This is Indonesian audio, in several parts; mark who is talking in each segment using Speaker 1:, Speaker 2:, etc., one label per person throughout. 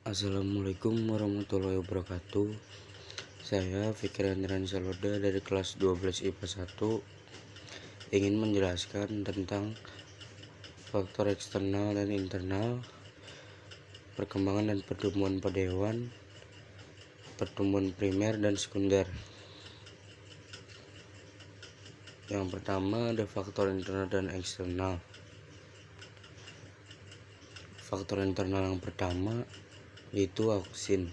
Speaker 1: Assalamualaikum warahmatullahi wabarakatuh. Saya Fikri Andrian Saloda dari kelas 12 IPA 1 ingin menjelaskan tentang faktor eksternal dan internal, perkembangan dan pertumbuhan pada hewan, pertumbuhan primer dan sekunder. Yang pertama ada faktor internal dan eksternal. Faktor internal yang pertama yaitu auksin.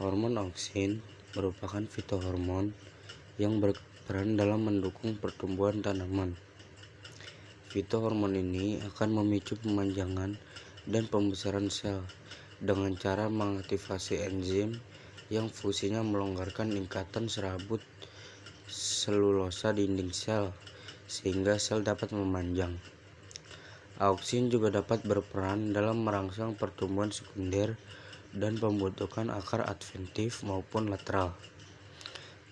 Speaker 1: Hormon auksin merupakan fitohormon yang berperan dalam mendukung pertumbuhan tanaman. Fitohormon ini akan memicu pemanjangan dan pembesaran sel dengan cara mengaktifasi enzim yang fungsinya melonggarkan ikatan serabut selulosa dinding sel sehingga sel dapat memanjang. Auksin juga dapat berperan dalam merangsang pertumbuhan sekunder dan pembentukan akar adventif maupun lateral.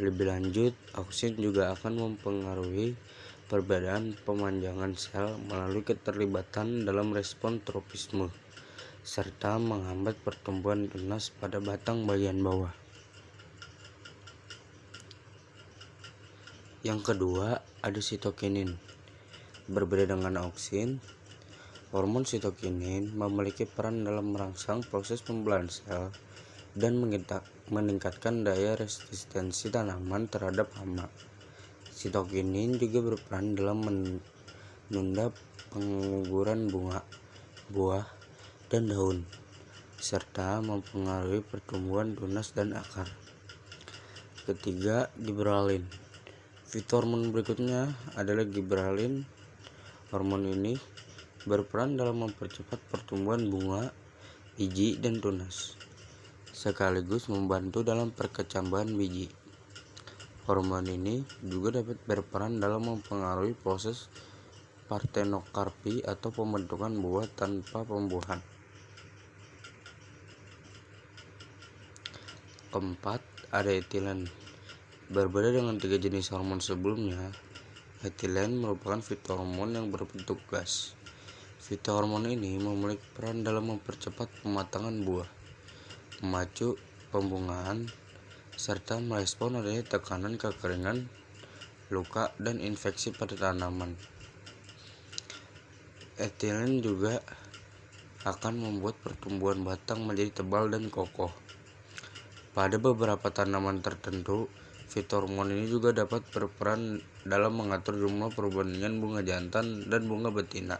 Speaker 1: Lebih lanjut, auksin juga akan mempengaruhi perbedaan pemanjangan sel melalui keterlibatan dalam respon tropisme, serta menghambat pertumbuhan tunas pada batang bagian bawah. Yang kedua, ada sitokinin. Berbeda dengan auksin, hormon sitokinin memiliki peran dalam merangsang proses pembelahan sel dan meningkatkan daya resistensi tanaman terhadap hama. Sitokinin juga berperan dalam menunda pengguguran bunga, buah, dan daun, serta mempengaruhi pertumbuhan tunas dan akar. Ketiga, giberalin. Fitohormon berikutnya adalah giberalin. Hormon ini berperan dalam mempercepat pertumbuhan bunga, biji, dan tunas, sekaligus membantu dalam perkecambahan biji. Hormon ini juga dapat berperan dalam mempengaruhi proses partenokarpi atau pembentukan buah tanpa pembuahan. Keempat, ada etilen. Berbeda dengan 3 jenis hormon sebelumnya, etilen merupakan fitohormon yang berbentuk gas. Fitohormon ini memiliki peran dalam mempercepat pematangan buah, memacu pembungaan, serta merespon adanya tekanan kekeringan, luka, dan infeksi pada tanaman. Etilen juga akan membuat pertumbuhan batang menjadi tebal dan kokoh. Pada beberapa tanaman tertentu, fitohormon ini juga dapat berperan dalam mengatur jumlah perbandingan bunga jantan dan bunga betina.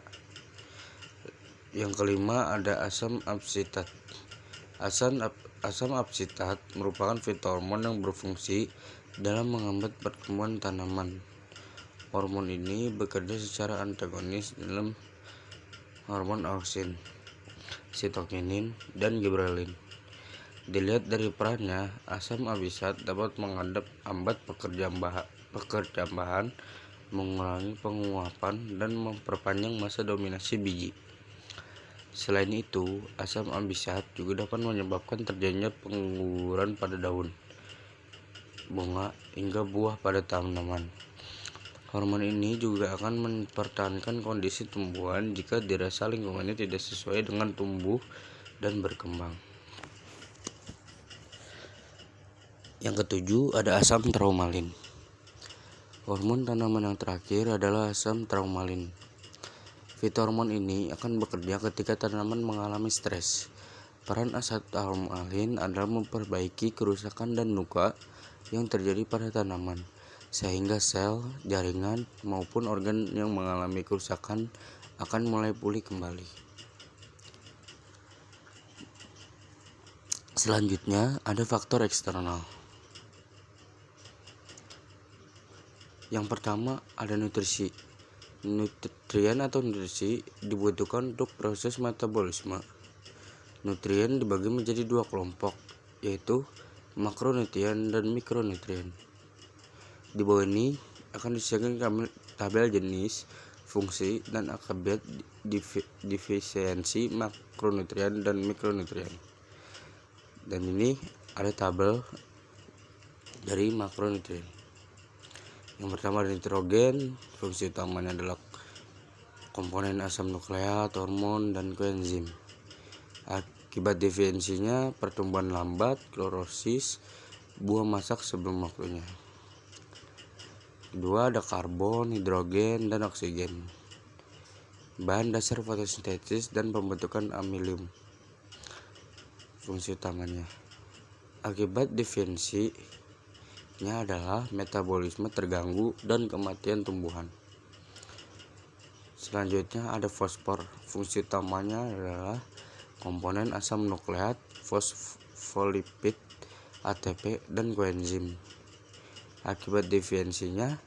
Speaker 1: Yang kelima, ada asam absitat. Asam absitat merupakan fitohormon yang berfungsi dalam menghambat pertumbuhan tanaman. Hormon ini bekerja secara antagonis dalam hormon auksin, sitokinin, dan giberalin. Dilihat dari perannya, asam absisat dapat menghambat pekerjambahan, mengurangi penguapan, dan memperpanjang masa dominasi biji. Selain itu, asam absisat juga dapat menyebabkan terjadinya pengguguran pada daun, bunga, hingga buah pada tanaman. Hormon ini juga akan mempertahankan kondisi tumbuhan jika dirasa lingkungannya tidak sesuai dengan tumbuh dan berkembang. Yang ketujuh, ada asam traumalin. Hormon tanaman yang terakhir adalah asam traumalin. Fitohormon ini akan bekerja ketika tanaman mengalami stres. Peran asam traumalin adalah memperbaiki kerusakan dan luka yang terjadi pada tanaman, sehingga sel, jaringan, maupun organ yang mengalami kerusakan akan mulai pulih kembali. Selanjutnya, ada faktor eksternal. Yang pertama, ada nutrisi. Nutrien atau nutrisi dibutuhkan untuk proses metabolisme. Nutrien dibagi menjadi 2 kelompok, yaitu makronutrien dan mikronutrien. Di bawah ini akan disediakan tabel jenis, fungsi, dan akibat defisiensi makronutrien dan mikronutrien. Dan ini ada tabel dari makronutrien. Yang pertama ada nitrogen. Fungsi utamanya adalah komponen asam nukleat, hormon, dan koenzim. Akibat definisinya, pertumbuhan lambat, klorosis, buah masak sebelum waktunya. Kedua, ada karbon, hidrogen, dan oksigen. Bahan dasar fotosintesis dan pembentukan amilium. Fungsi utamanya. Akibat definisinya adalah metabolisme terganggu dan kematian tumbuhan. Selanjutnya ada fosfor. Fungsi utamanya adalah komponen asam nukleat, fosfolipid, ATP, dan koenzim. Akibat definisinya,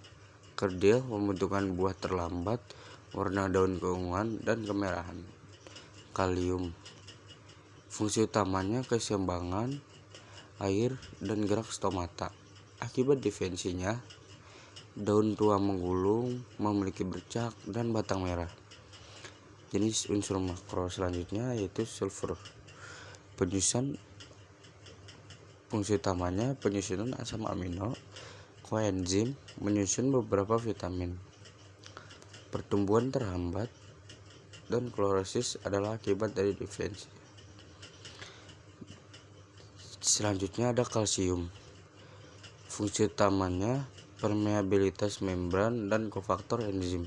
Speaker 1: kerdil, pembentukan buah terlambat, warna daun keunguan dan kemerahan. Kalium. Fungsi utamanya keseimbangan air dan gerak stomata. Akibat definisinya, daun tua menggulung, memiliki bercak dan batang merah. Jenis unsur makro selanjutnya yaitu sulfur. Penyusun. Fungsi utamanya penyusunan asam amino, koenzim, menyusun beberapa vitamin. Pertumbuhan terhambat dan klorosis adalah akibat dari definisi. Selanjutnya ada kalsium. Fungsi utamanya permeabilitas membran dan kofaktor enzim.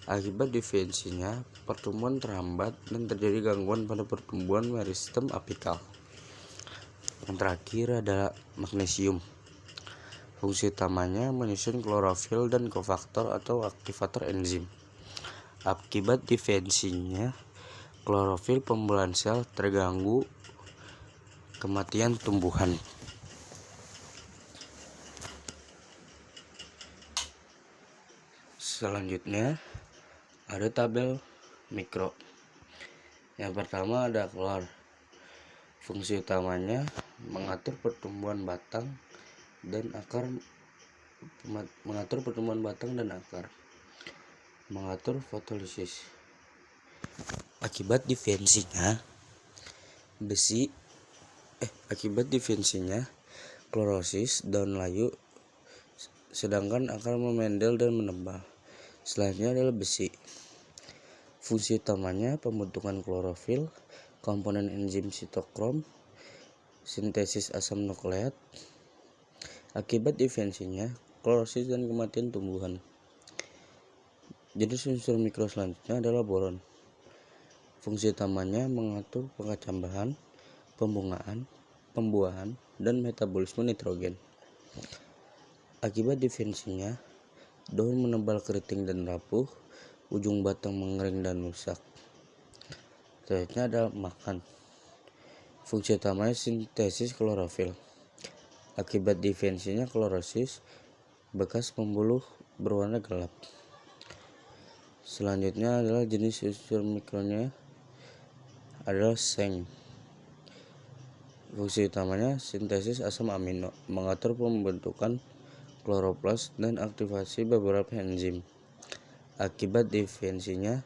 Speaker 1: Akibat definisinya, pertumbuhan terhambat dan terjadi gangguan pada pertumbuhan meristem apikal. Yang terakhir adalah magnesium. Fungsi utamanya menyusun klorofil dan kofaktor atau aktivator enzim. Akibat definisinya, klorofil pembelahan sel terganggu, kematian tumbuhan. Selanjutnya ada tabel mikro. Yang pertama ada klor. Fungsi utamanya mengatur pertumbuhan batang dan akar, mengatur fotolisis. Akibat definisinya klorosis, daun layu, sedangkan akar memendel dan menebal. Selanjutnya adalah besi. Fungsi utamanya pembentukan klorofil, komponen enzim sitokrom, sintesis asam nukleat. Akibat definisinya, klorosis dan kematian tumbuhan. Jenis unsur mikro selanjutnya adalah boron. Fungsi utamanya mengatur pengkacambahan, pembungaan, pembuahan, dan metabolisme nitrogen. Akibat definisinya, daun menebal, keriting, dan rapuh, ujung batang mengering dan rusak. Selanjutnya ada makan. Fungsi utamanya sintesis klorofil. Akibat definisinya klorosis, bekas pembuluh berwarna gelap. Selanjutnya adalah jenis unsur mikronya adalah seng. Fungsi utamanya sintesis asam amino, mengatur pembentukan kloroplas dan aktivasi beberapa enzim. Akibat definisinya,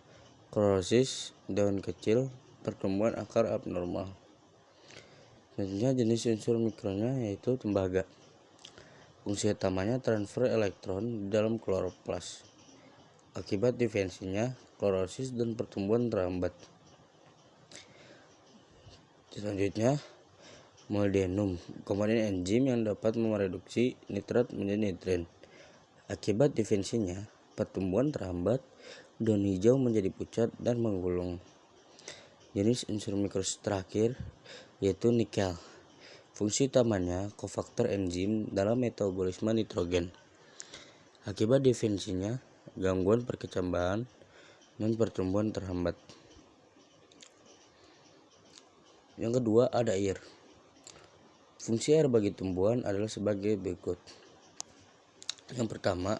Speaker 1: klorosis, daun kecil, pertumbuhan akar abnormal. Selanjutnya jenis unsur mikronya yaitu tembaga. Fungsi utamanya transfer elektron di dalam kloroplas. Akibat definisinya, klorosis dan pertumbuhan terhambat. Selanjutnya, molybdenum, komponen enzim yang dapat mereduksi nitrat menjadi nitrin. Akibat definisinya, pertumbuhan terhambat, daun hijau menjadi pucat dan menggulung. Jenis unsur mikro terakhir yaitu nikel. Fungsi utamanya kofaktor enzim dalam metabolisme nitrogen. Akibat definisinya, gangguan perkecambahan dan pertumbuhan terhambat. Yang kedua ada air. Fungsi air bagi tumbuhan adalah sebagai berikut. Yang pertama,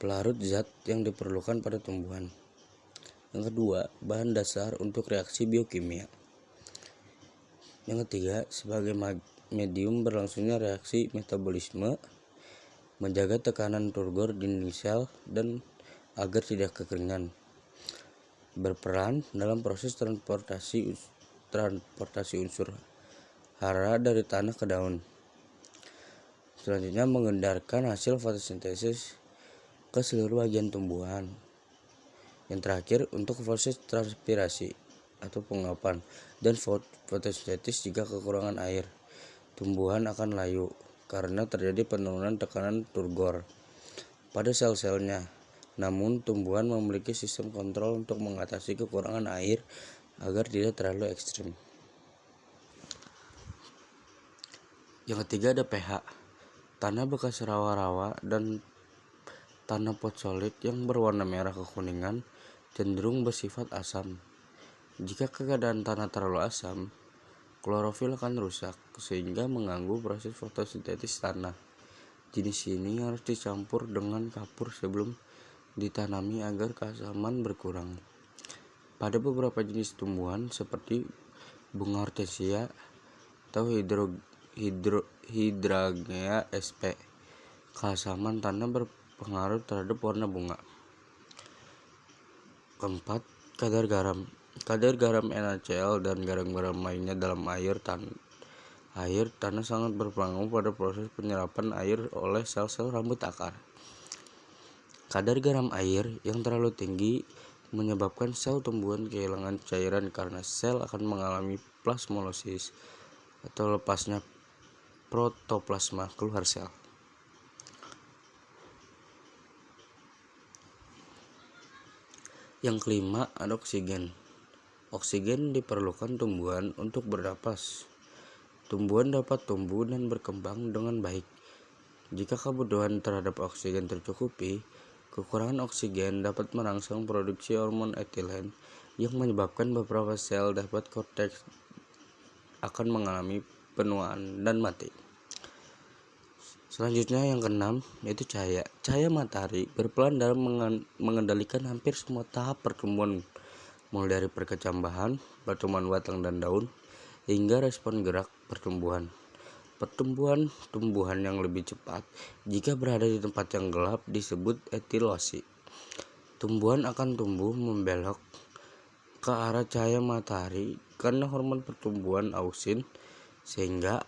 Speaker 1: pelarut zat yang diperlukan pada tumbuhan. Yang kedua, bahan dasar untuk reaksi biokimia. Yang ketiga, sebagai medium berlangsungnya reaksi metabolisme, menjaga tekanan turgor dinding sel dan agar tidak kekeringan. Berperan dalam proses transportasi unsur hara dari tanah ke daun. Selanjutnya mengendarkan hasil fotosintesis ke seluruh bagian tumbuhan. Yang terakhir untuk proses transpirasi. atau penguapan, dan fotosintesis jika kekurangan air. Tumbuhan akan layu karena terjadi penurunan tekanan turgor pada sel-selnya. Namun, tumbuhan memiliki sistem kontrol untuk mengatasi kekurangan air agar tidak terlalu ekstrim. Yang ketiga ada pH. Tanah bekas rawa-rawa dan tanah pot solid yang berwarna merah kekuningan cenderung bersifat asam. Jika keadaan tanah terlalu asam, klorofil akan rusak sehingga mengganggu proses fotosintesis tanah. Jenis ini harus dicampur dengan kapur sebelum ditanami agar keasaman berkurang. Pada beberapa jenis tumbuhan seperti bunga hortensia atau Hydrangea sp, keasaman tanah berpengaruh terhadap warna bunga. Keempat, kadar garam. Kadar garam NaCl dan garam-garam lainnya dalam air tanah sangat berpengaruh pada proses penyerapan air oleh sel-sel rambut akar. Kadar garam air yang terlalu tinggi menyebabkan sel tumbuhan kehilangan cairan karena sel akan mengalami plasmolosis atau lepasnya protoplasma keluar sel. Yang kelima ada oksigen. Oksigen diperlukan tumbuhan untuk bernapas. Tumbuhan dapat tumbuh dan berkembang dengan baik jika kebutuhan terhadap oksigen tercukupi. Kekurangan oksigen dapat merangsang produksi hormon etilen yang menyebabkan beberapa sel dapat korteks akan mengalami penuaan dan mati. Selanjutnya yang keenam yaitu cahaya. Cahaya matahari berperan dalam mengendalikan hampir semua tahap pertumbuhan, mulai dari perkecambahan, pertumbuhan batang dan daun, hingga respon gerak pertumbuhan. Pertumbuhan tumbuhan yang lebih cepat jika berada di tempat yang gelap disebut etilosi. Tumbuhan akan tumbuh membelok ke arah cahaya matahari karena hormon pertumbuhan ausin, sehingga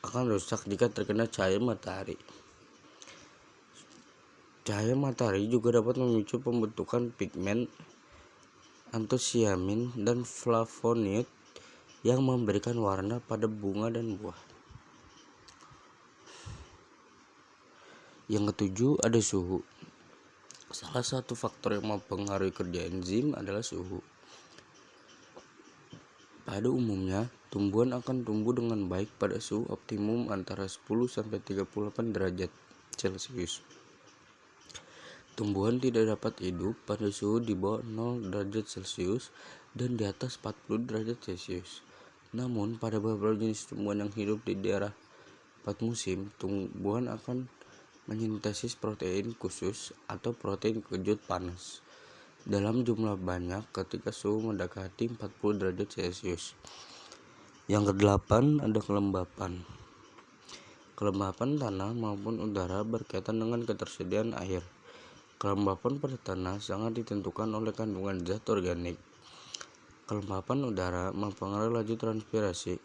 Speaker 1: akan rusak jika terkena cahaya matahari. Cahaya matahari juga dapat memicu pembentukan pigmen antosianin dan flavonoid yang memberikan warna pada bunga dan buah. Yang ketujuh ada suhu. Salah satu faktor yang mempengaruhi kerja enzim adalah suhu. Pada umumnya, tumbuhan akan tumbuh dengan baik pada suhu optimum antara 10-38 derajat Celcius. Tumbuhan tidak dapat hidup pada suhu di bawah 0 derajat Celcius dan di atas 40 derajat Celcius. Namun, pada beberapa jenis tumbuhan yang hidup di daerah 4 musim, tumbuhan akan mesintesis protein khusus atau protein kejut panas dalam jumlah banyak ketika suhu mendekati 40 derajat Celcius. Yang kedelapan ada kelembapan. Kelembapan tanah maupun udara berkaitan dengan ketersediaan air. Kelembapan pada tanah sangat ditentukan oleh kandungan zat organik. Kelembapan udara mempengaruhi laju transpirasi.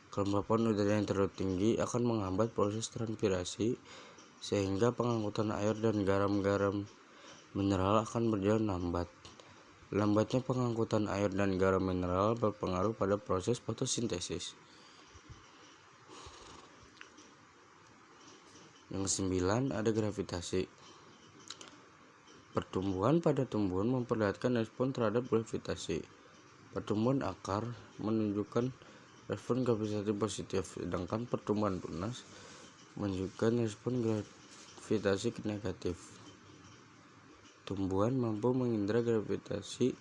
Speaker 1: Kelembapan udara yang terlalu tinggi akan menghambat proses transpirasi sehingga pengangkutan air dan garam-garam mineral akan berjalan lambat. Lambatnya pengangkutan air dan garam mineral berpengaruh pada proses fotosintesis. Yang kesembilan ada gravitasi. Pertumbuhan pada tumbuhan memperlihatkan respon terhadap gravitasi. Pertumbuhan akar menunjukkan respon gravitasi positif, sedangkan pertumbuhan tunas menunjukkan respon gravitasi negatif. Tumbuhan mampu mengindra gravitasi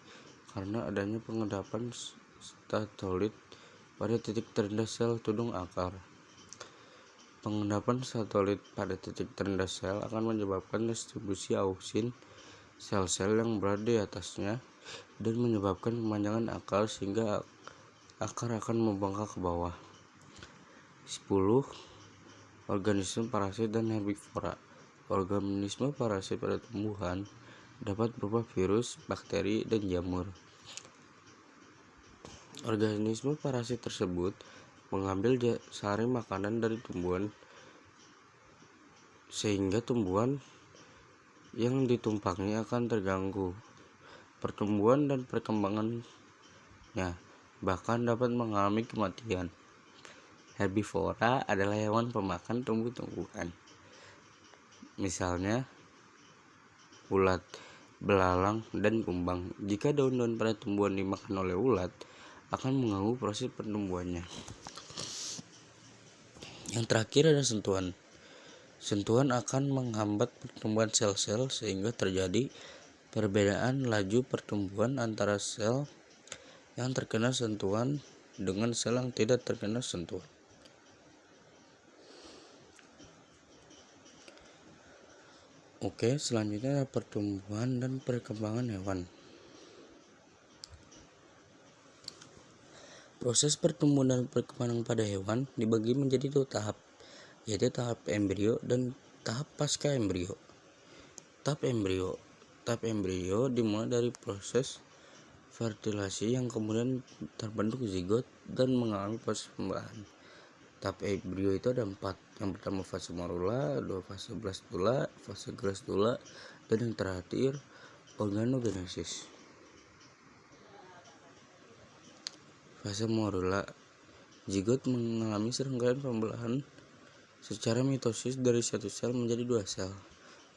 Speaker 1: karena adanya pengendapan satelit pada titik terendah sel tudung akar. Pengendapan satelit pada titik terendah sel akan menyebabkan distribusi ausin sel-sel yang berada di atasnya dan menyebabkan pemanjangan akar sehingga akar akan membengkak ke bawah. 10. Organisme parasit dan herbivora. Organisme parasit pada tumbuhan dapat berupa virus, bakteri, dan jamur. Organisme parasit tersebut mengambil sari makanan dari tumbuhan sehingga tumbuhan yang ditumpangi akan terganggu. Pertumbuhan dan perkembangan produknya, bahkan dapat mengalami kematian. Herbivora adalah hewan pemakan tumbuh-tumbuhan, misalnya ulat, belalang, dan kumbang. Jika daun-daun pada tumbuhan dimakan oleh ulat, akan mengganggu proses pertumbuhannya. Yang terakhir ada sentuhan. Sentuhan akan menghambat pertumbuhan sel-sel sehingga terjadi perbedaan laju pertumbuhan antara sel yang terkena sentuhan dengan sel yang tidak terkena sentuhan. Oke, selanjutnya ada pertumbuhan dan perkembangan hewan. Proses pertumbuhan dan perkembangan pada hewan dibagi menjadi 2 tahap, yaitu tahap embrio dan tahap pasca embrio. Tahap embrio dimulai dari proses fertilasi yang kemudian terbentuk zigot dan mengalami proses pembuahan. Tahap embrio itu ada 4. Yang pertama fase morula, 2 fase blastula, fase gastrula, dan yang terakhir organogenesis. Fase morula, zigot mengalami serangkaian pembelahan secara mitosis dari 1 sel menjadi 2 sel,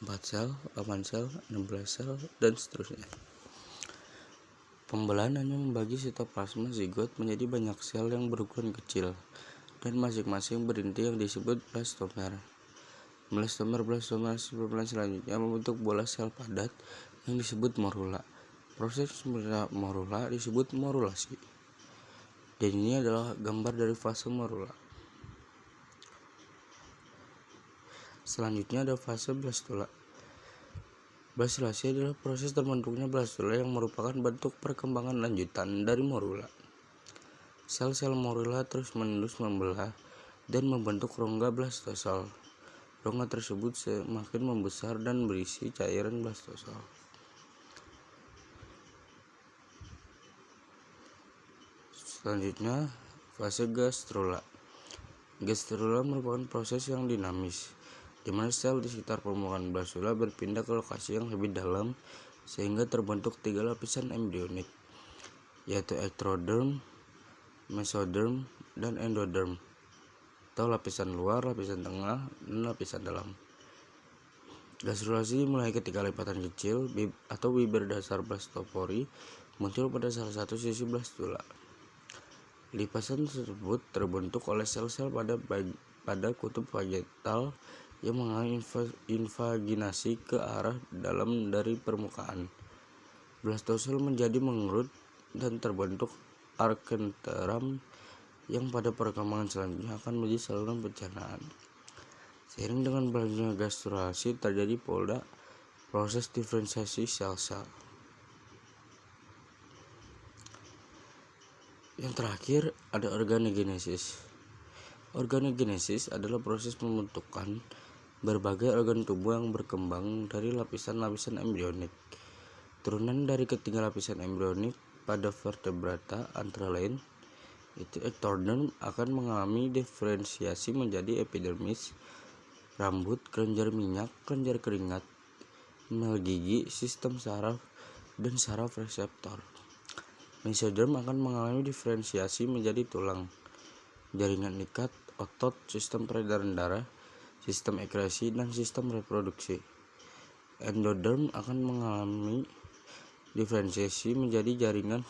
Speaker 1: 4 sel, 8 sel, 16 sel, dan seterusnya. Pembelahan hanya membagi sitoplasma zigot menjadi banyak sel yang berukuran kecil, dan masing-masing berinti yang disebut blastomer. Blastomer selanjutnya membentuk bola sel padat yang disebut morula. Proses morula disebut morulasi. Dan ini adalah gambar dari fase morula. Selanjutnya ada fase blastula. Blastulasi adalah proses terbentuknya blastula yang merupakan bentuk perkembangan lanjutan dari morula. Sel-sel morula terus-menerus membelah dan membentuk rongga blastosel. Rongga tersebut semakin membesar dan berisi cairan blastosel. Selanjutnya, fase gastrula. Gastrula merupakan proses yang dinamis, di mana sel di sekitar permukaan blastula berpindah ke lokasi yang lebih dalam sehingga terbentuk 3 lapisan embrionik, yaitu ectoderm, mesoderm, dan endoderm, atau lapisan luar, lapisan tengah, dan lapisan dalam. Gastrulasi dimulai ketika lipatan kecil atau bibir dasar blastopori muncul pada salah satu sisi blastula. Lipasan tersebut terbentuk oleh sel-sel pada kutub vagetal yang mengalami invaginasi ke arah dalam dari permukaan. Blastosel menjadi mengerut dan terbentuk arkenteram yang pada perkembangan selanjutnya akan menjadi saluran pencernaan. Seiring dengan berlanjutnya gastrulasi terjadi proses diferensiasi sel-sel. Yang terakhir ada organogenesis. Organogenesis adalah proses pembentukan berbagai organ tubuh yang berkembang dari lapisan-lapisan embrionik. Turunan dari ketiga lapisan embrionik pada vertebrata antara lain itu ectoderm akan mengalami diferensiasi menjadi epidermis, rambut, kelenjar minyak, kelenjar keringat, mel gigi, sistem saraf, dan saraf reseptor. Mesoderm akan mengalami diferensiasi menjadi tulang, jaringan ikat, otot, sistem peredaran darah, sistem ekskresi, dan sistem reproduksi. Endoderm akan mengalami diferensiasi menjadi jaringan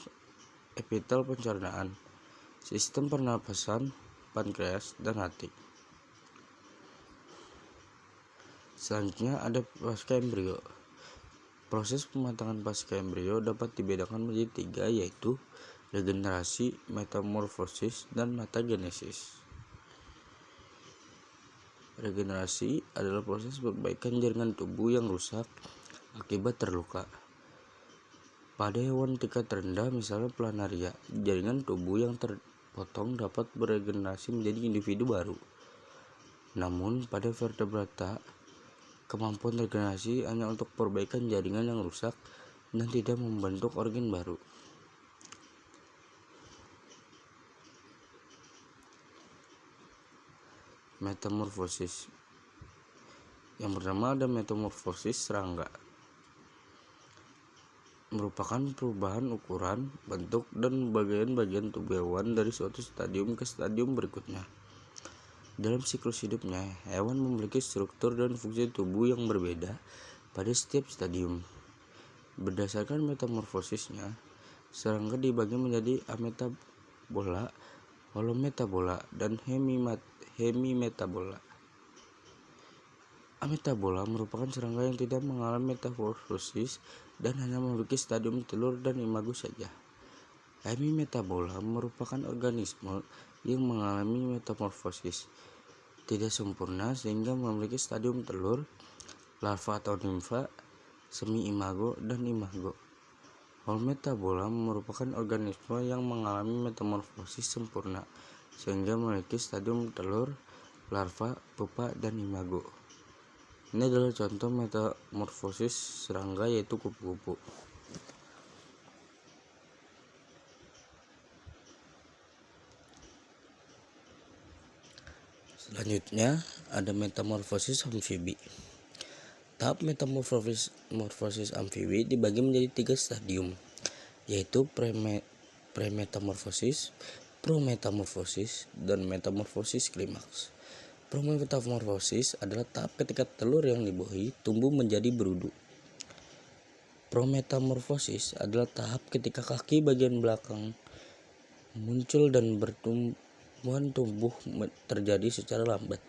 Speaker 1: epitel pencernaan, sistem pernapasan, pankreas, dan hati. Selanjutnya ada pasca embrio. Proses pematangan pasca embrio dapat dibedakan menjadi 3, yaitu regenerasi, metamorfosis, dan metagenesis. Regenerasi adalah proses perbaikan jaringan tubuh yang rusak akibat terluka. Pada hewan tingkat rendah, misalnya planaria, jaringan tubuh yang terpotong dapat beregenerasi menjadi individu baru. Namun, pada vertebrata, kemampuan regenerasi hanya untuk perbaikan jaringan yang rusak dan tidak membentuk organ baru. Metamorfosis. Yang pertama ada metamorfosis serangga. merupakan perubahan ukuran, bentuk, dan bagian-bagian tubuh hewan dari suatu stadium ke stadium berikutnya. Dalam siklus hidupnya, hewan memiliki struktur dan fungsi tubuh yang berbeda pada setiap stadium. Berdasarkan metamorfosisnya, serangga dibagi menjadi ametabola, holometabola, dan hemimetabola. Ametabola merupakan serangga yang tidak mengalami metamorfosis dan hanya memiliki stadium telur dan imago saja. Hemimetabola merupakan organisme yang mengalami metamorfosis tidak sempurna sehingga memiliki stadium telur, larva atau nimfa, semi imago, dan imago. Holometabola merupakan organisme yang mengalami metamorfosis sempurna sehingga memiliki stadium telur, larva, pupa, dan imago. Ini adalah contoh metamorfosis serangga, yaitu kupu-kupu. Selanjutnya ada metamorfosis amfibi. Tahap metamorfosis amfibi dibagi menjadi 3 stadium, yaitu premetamorfosis, prometamorfosis, dan metamorfosis klimaks. Prometamorfosis adalah tahap ketika telur yang dibuahi tumbuh menjadi berudu. Prometamorfosis adalah tahap ketika kaki bagian belakang muncul dan pertumbuhan tumbuh terjadi secara lambat.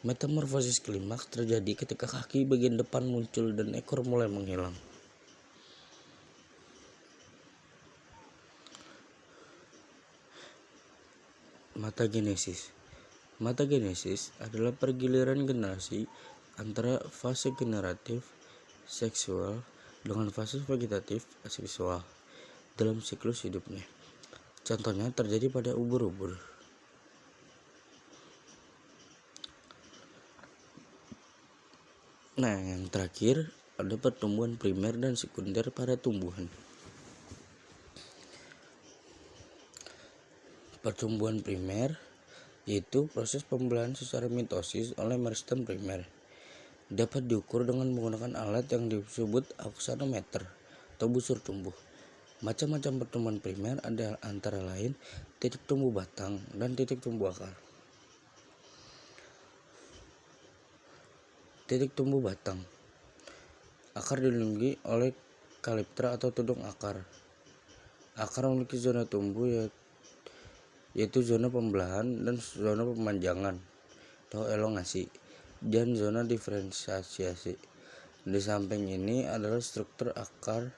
Speaker 1: Metamorfosis klimaks terjadi ketika kaki bagian depan muncul dan ekor mulai menghilang. Metagenesis adalah pergiliran generasi antara fase generatif seksual dengan fase vegetatif aseksual dalam siklus hidupnya. Contohnya terjadi pada ubur-ubur. Nah, yang terakhir ada pertumbuhan primer dan sekunder pada tumbuhan. Pertumbuhan primer yaitu proses pembelahan secara mitosis oleh meristem primer. Dapat diukur dengan menggunakan alat yang disebut auxanometer atau busur tumbuh. Macam-macam pertumbuhan primer ada antara lain titik tumbuh batang dan titik tumbuh akar. Titik tumbuh batang. Akar dilindungi oleh kaliptra atau tudung akar. Akar memiliki zona tumbuh yaitu zona pembelahan dan zona pemanjangan atau elongasi dan zona diferensiasi. Di samping ini adalah struktur akar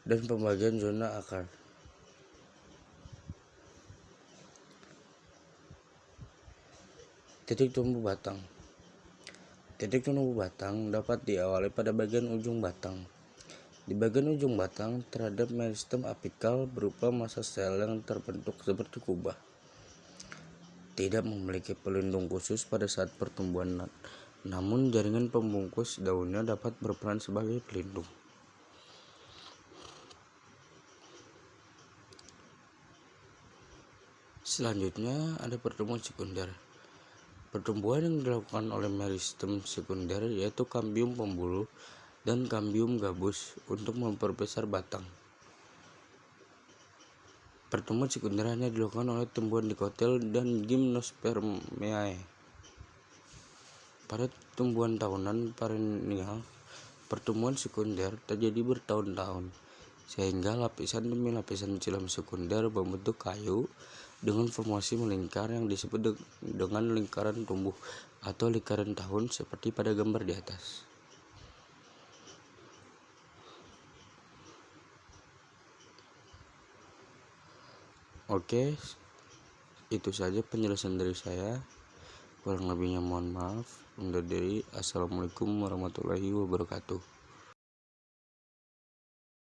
Speaker 1: dan pembagian zona akar. Titik tumbuh batang. Titik tumbuh batang dapat diawali pada bagian ujung batang. Di bagian ujung batang terhadap meristem apikal berupa massa sel yang terbentuk seperti kubah. Tidak memiliki pelindung khusus pada saat pertumbuhan, namun jaringan pembungkus daunnya dapat berperan sebagai pelindung. Selanjutnya ada pertumbuhan sekunder. Pertumbuhan yang dilakukan oleh meristem sekunder yaitu kambium pembuluh dan kambium gabus untuk memperbesar batang. Pertumbuhan sekunder hanya dilakukan oleh tumbuhan dikotil dan gymnospermae. Pada tumbuhan tahunan perennial, pertumbuhan sekunder terjadi bertahun-tahun, sehingga lapisan demi lapisan silam sekunder membentuk kayu dengan formasi melingkar yang disebut dengan lingkaran tumbuh atau lingkaran tahun seperti pada gambar di atas. Oke, itu saja penjelasan dari saya. Kurang lebihnya mohon maaf. Undur diri. Assalamualaikum warahmatullahi wabarakatuh.